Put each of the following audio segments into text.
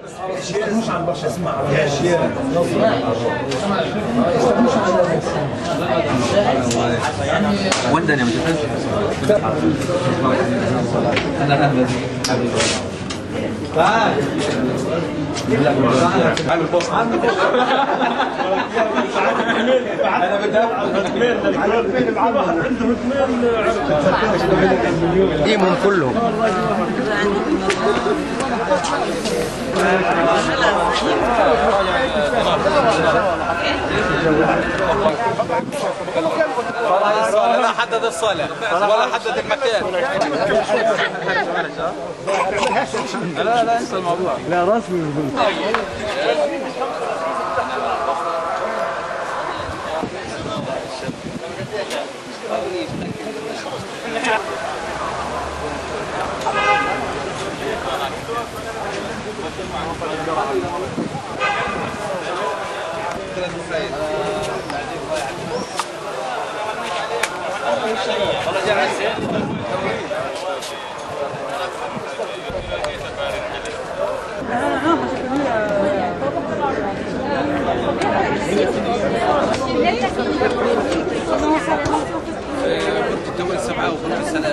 مش عن برشا اسمع يا شيخ وين يا متفق؟ انا اهلا تعال تعال البوست انا بدي عندهم كلهم ولا حدد الصالة ولا حدد المكان. لا انسى الموضوع. لا رسمي. كنت الدول 7 وكنت السنة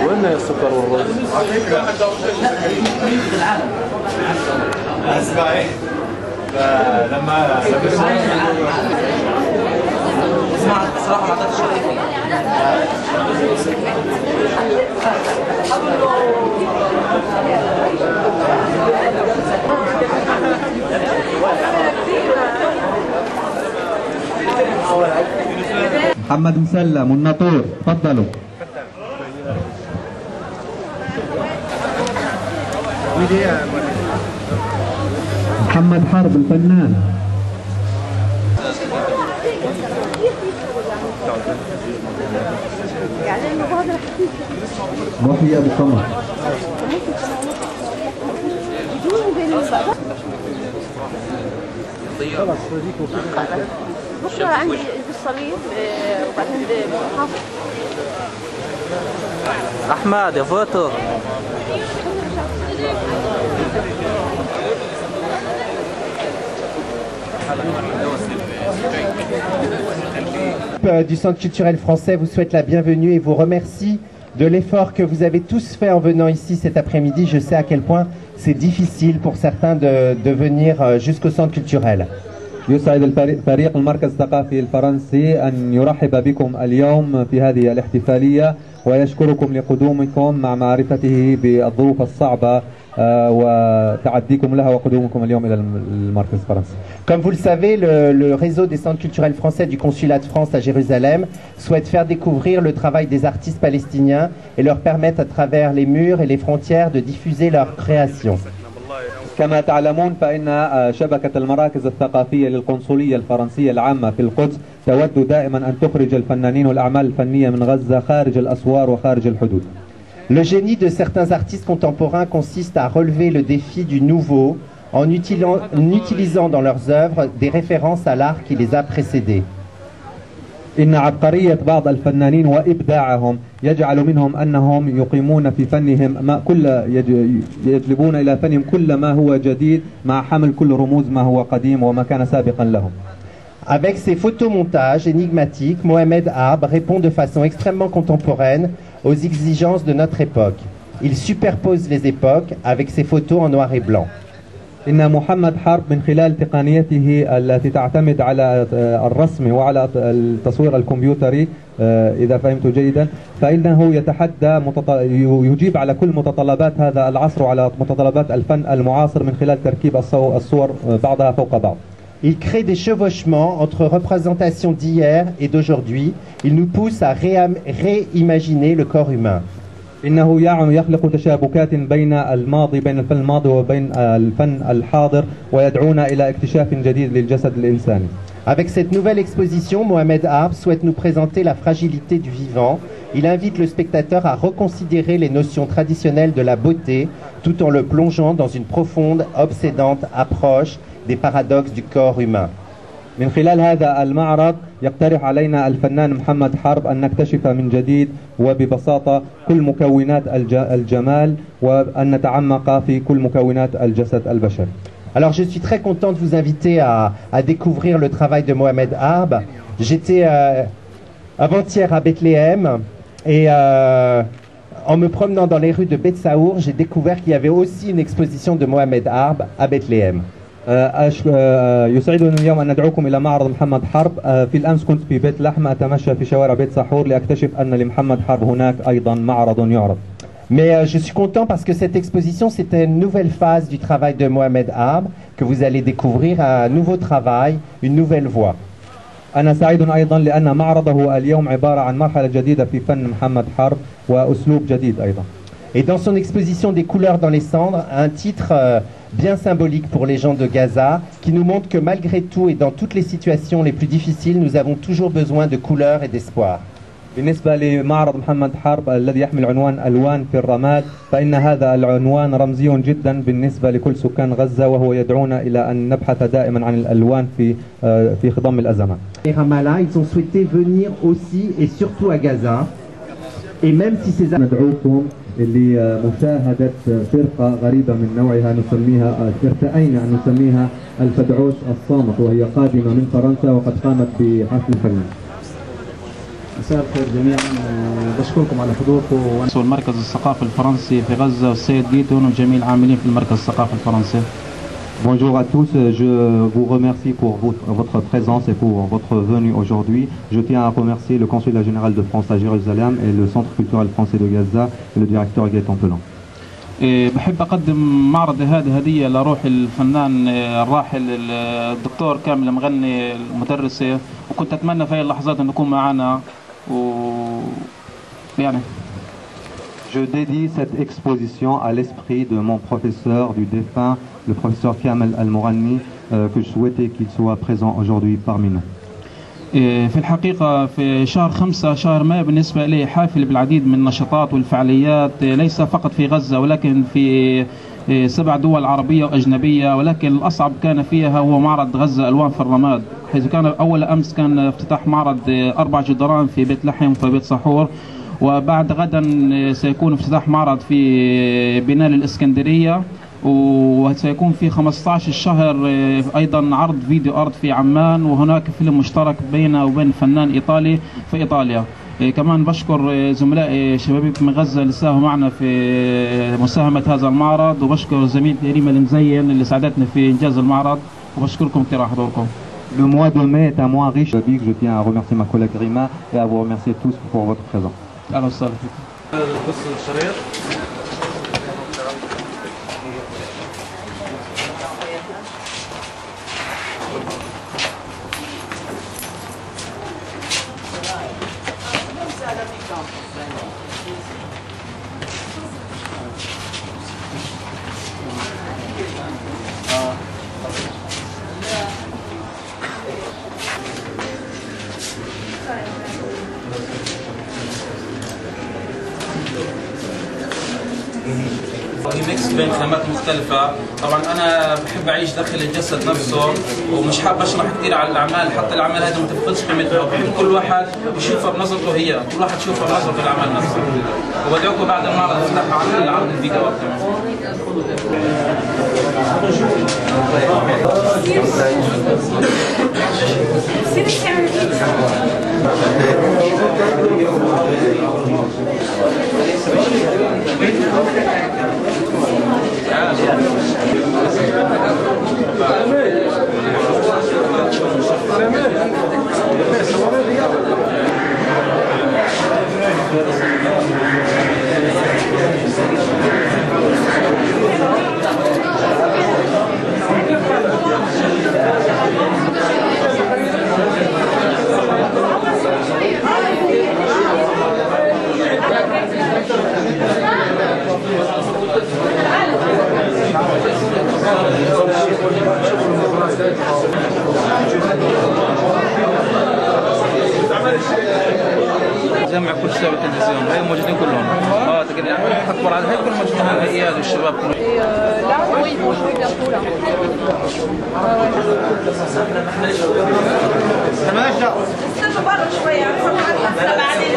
وين السكر والرز؟ اسمعي لما صراحة ما اعطيتش محمد مسلم والناطور تفضلوا. محمد حرب الفنان. محيي ابو قمر. بكره عندي بالصليب وبعدين بالمحافظ. احمد يا فوتو. Du Centre culturel français vous souhaite la bienvenue et vous remercie de l'effort que vous avez tous fait en venant ici cet après-midi. Je sais à quel point c'est difficile pour certains de venir jusqu'au centre culturel. يسعد فريق المركز الثقافي الفرنسي أن يرحب بكم اليوم في هذه الاحتفالية ويشكركم لقدومكم مع معرفته بالظروف الصعبة وتعديكم لها وقدومكم اليوم إلى المركز الفرنسي. Comme vous le savez, le réseau des centres culturels français du Consulat de France à Jérusalem souhaite faire découvrir le travail des artistes palestiniens et leur permettre à travers les murs et les frontières de diffuser leurs créations. كما تعلمون فإن شبكة المراكز الثقافية للقنصلية الفرنسية العامة في القدس تود دائما أن تخرج الفنانين والأعمال الفنية من غزة خارج الأسوار وخارج الحدود. Le génie de certains artistes contemporains consiste à relever le défi du nouveau en utilisant dans leurs œuvres des références à l'art qui les a précédés. إن عبقرية بعض الفنانين وإبداعهم يجعل منهم أنهم يقيمون في فنهم يجلبون إلى فنهم كل ما هو جديد مع حمل كل رموز ما هو قديم وما كان سابقا لهم. Avec ses photomontages énigmatiques, Mohamed Harb répond de façon extrêmement contemporaine aux exigences de notre époque. Il superpose les époques avec ses photos en noir et blanc. إن محمد حرب من خلال تقنيته التي تعتمد على الرسم وعلى التصوير الكمبيوتري إذا فهمت جيدا، فإنه يجيب على كل متطلبات هذا العصر وعلى متطلبات الفن المعاصر من خلال تركيب الصور بعضها فوق بعض. Il crée des chevauchements entre représentations d'hier et d'aujourd'hui. Il nous pousse à réimaginer le corps humain. إنه يخلق تشابكات بين الفن الماضي وبين الفن الحاضر ويدعونا إلى اكتشاف جديد للجسد الإنساني. Avec cette nouvelle exposition, Mohamed Harb souhaite nous présenter la fragilité du vivant. Il invite le spectateur à reconsidérer les notions traditionnelles de la beauté tout en le plongeant dans une profonde, obsédante approche des paradoxes du corps humain. من خلال هذا المعرض يقترح علينا الفنان محمد حرب أن نكتشف من جديد وببساطة كل مكونات الجمال وأن نتعمق في كل مكونات الجسد البشري. Alors je suis très content de vous inviter à découvrir le travail de Mohamed Harb. J'étais avant-hier à Bethléem et en me promenant dans les rues de Beth Saour, j'ai découvert qu'il y avait aussi une exposition de Mohamed Harb à Bethléem. يسعدني اليوم أن ندعوكم إلى معرض محمد حرب. في الأمس كنت في بيت لحم أتمشى في شوارع بيت سحور لأكتشف أن لمحمد حرب هناك أيضا معرض يعرض. Mais je suis content parce que cette exposition, c'était une nouvelle phase du travail de Mohamed Harb, que vous allez découvrir un nouveau travail, une nouvelle voie. أنا سعيد أيضا لأن معرضه اليوم عبارة عن مرحلة جديدة في فن محمد حرب وأسلوب جديد أيضا. Et dans son exposition des couleurs dans les cendres, un titre bien symbolique pour les gens de Gaza, qui nous montre que malgré tout et dans toutes les situations les plus difficiles, nous avons toujours besoin de couleurs et d'espoir. بالنسبة لمعرض محمد حرب الذي يحمل عنوان ألوان في الرماد، فإن هذا العنوان رمزي جدا بالنسبة لكل سكان غزة، وهو يدعونا إلى أن نبحث دائما عن الألوان في خضم الأزمات. Les Ramallah, ils ont souhaité venir aussi et surtout à Gaza. Et même si ces ندعوكم لمشاهدة فرقة غريبة من نوعها ارتأينا أن نسميها الفدعوس الصامت، وهي قادمة من فرنسا وقد قامت بحفل فني. مساء الخير جميعا، بشكركم على حضوركم. المركز الثقافي الفرنسي في غزة والسيد جيتون وجميع العاملين في المركز الثقافي الفرنسي. Bonjour à tous, je vous remercie pour votre présence et pour votre venue aujourd'hui. Je tiens à remercier le consulat général de France à Jérusalem et le centre culturel français de Gaza et le directeur Gaëtan Pelin. بحب أقدم معرض هذه هدية لروح الفنان الراحل الدكتور كامل المغني المدرسة، وكنت أتمنى في هذه اللحظات أن يكون معنا يعني. Je dédie cette exposition à l'esprit de mon professeur du défunt, le professeur Kamel Al-Mourani, que je souhaitais qu'il soit présent aujourd'hui parmi nous. في الحقيقة في شهر 5 شهر مايو بالنسبة لي حافل بالعديد من النشاطات والفعاليات، ليس فقط في غزة ولكن في 7 دول عربية وأجنبية، ولكن الأصعب كان فيها هو معرض غزة ألوان في الرماد، حيث كان أول أمس كان افتتاح معرض 4 جدران في بيت لحم وفي بيت سحور، وبعد غدا سيكون افتتاح معرض في بناء الإسكندرية، وسيكون في 15 الشهر أيضا عرض فيديو أرت في عمان، وهناك فيلم مشترك بيننا وبين فنان إيطالي في إيطاليا. كمان بشكر زملائي شبابيك من غزة اللي ساهموا معنا في مساهمة هذا المعرض، وبشكر زميلتي ريما المزين اللي ساعدتنا في إنجاز المعرض، وبشكركم كثير على حضوركم. Le mois de mai est un mois riche. Je tiens à remercier ma collègue Rima et à vous remercier tous pour votre présence. أهلا وسهلا فيكم. ميكس بين خامات مختلفة. طبعا أنا بحب أعيش داخل الجسد نفسه، ومش حاب أشرح كثير على الأعمال، حتى الأعمال هذه ما تفقدش قيمتها، بحب كل واحد يشوفها بنظرته هي، كل واحد يشوفها بنظرته الأعمال نفسها. وبدعوكم بعد المعرض افتحوا عن عرض الفيديوهات كمان. كل مجموعة الأياد والشباب كلهم. Là, oui, ils vont jouer bientôt là. استنوا برا شوية بعدين